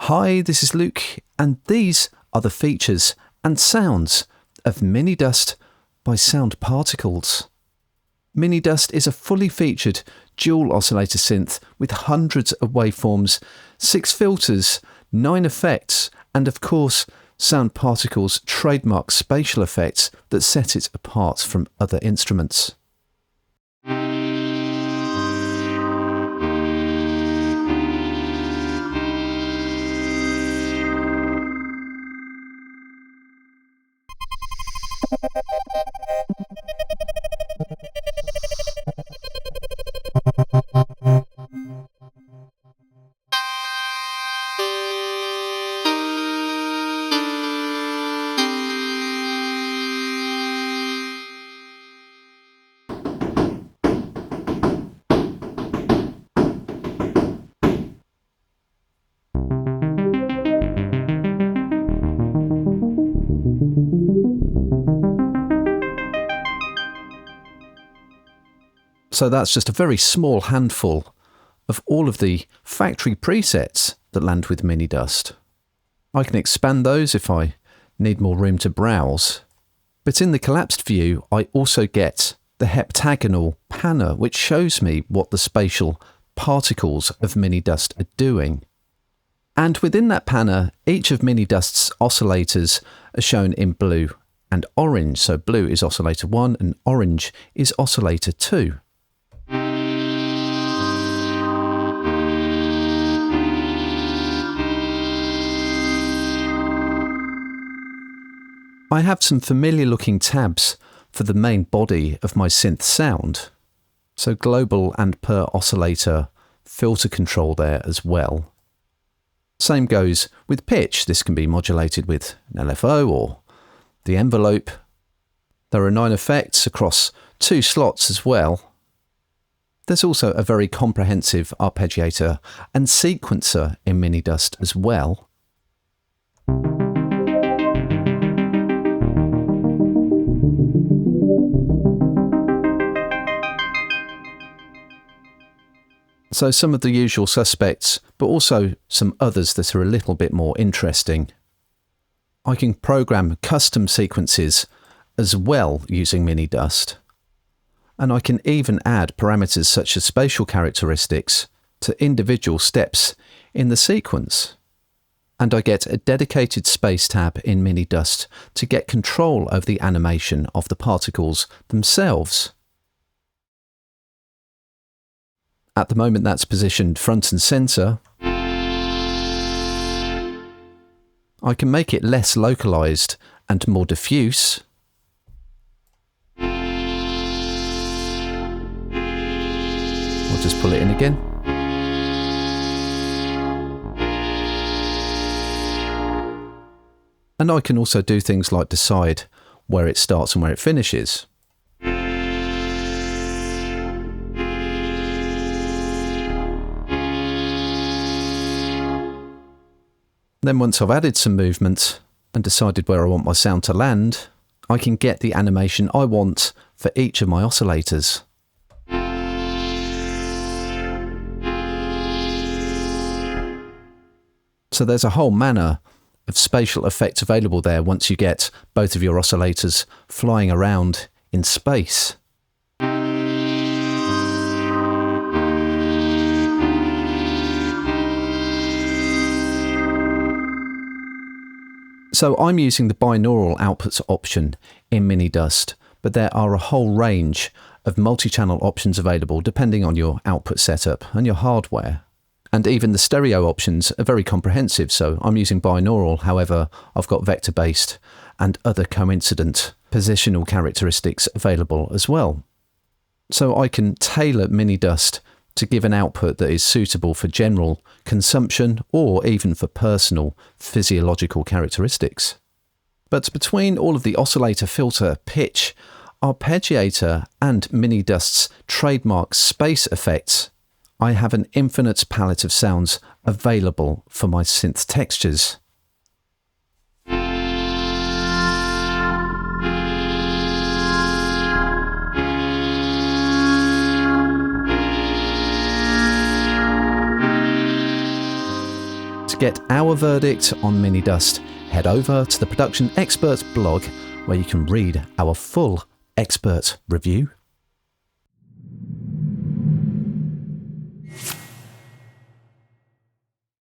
Hi, this is Luke, and these are the features and sounds of MiniDust by Sound Particles. MiniDust is a fully featured dual oscillator synth with hundreds of waveforms, 6 filters, 9 effects, and of course, Sound Particles' trademark spatial effects that set it apart from other instruments. So that's just a very small handful of all of the factory presets that land with MiniDust. I can expand those if I need more room to browse. But in the collapsed view, I also get the heptagonal panner, which shows me what the spatial particles of MiniDust are doing. And within that panner, each of MiniDust's oscillators are shown in blue and orange. So blue is oscillator 1 and orange is oscillator 2. I have some familiar looking tabs for the main body of my synth sound. So global and per oscillator filter control there as well. Same goes with pitch. This can be modulated with an LFO or the envelope. There are 9 effects across 2 slots as well. There's also a very comprehensive arpeggiator and sequencer in MiniDust as well. So some of the usual suspects, but also some others that are a little bit more interesting. I can program custom sequences as well using MiniDust. And I can even add parameters such as spatial characteristics to individual steps in the sequence. And I get a dedicated space tab in MiniDust to get control over the animation of the particles themselves. At the moment that's positioned front and center. I can make it less localized and more diffuse. I'll just pull it in again. And I can also do things like decide where it starts and where it finishes. Then once I've added some movement and decided where I want my sound to land, I can get the animation I want for each of my oscillators. So there's a whole manner of spatial effects available there once you get both of your oscillators flying around in space. So I'm using the binaural outputs option in MiniDust, but there are a whole range of multi-channel options available depending on your output setup and your hardware. And even the stereo options are very comprehensive, so I'm using binaural, however, I've got vector-based and other coincident positional characteristics available as well. So I can tailor MiniDust to give an output that is suitable for general consumption or even for personal physiological characteristics. But between all of the oscillator, filter, pitch, arpeggiator and MiniDust's trademark space effects, I have an infinite palette of sounds available for my synth textures. To get our verdict on MiniDust, head over to the Production Experts blog where you can read our full expert review.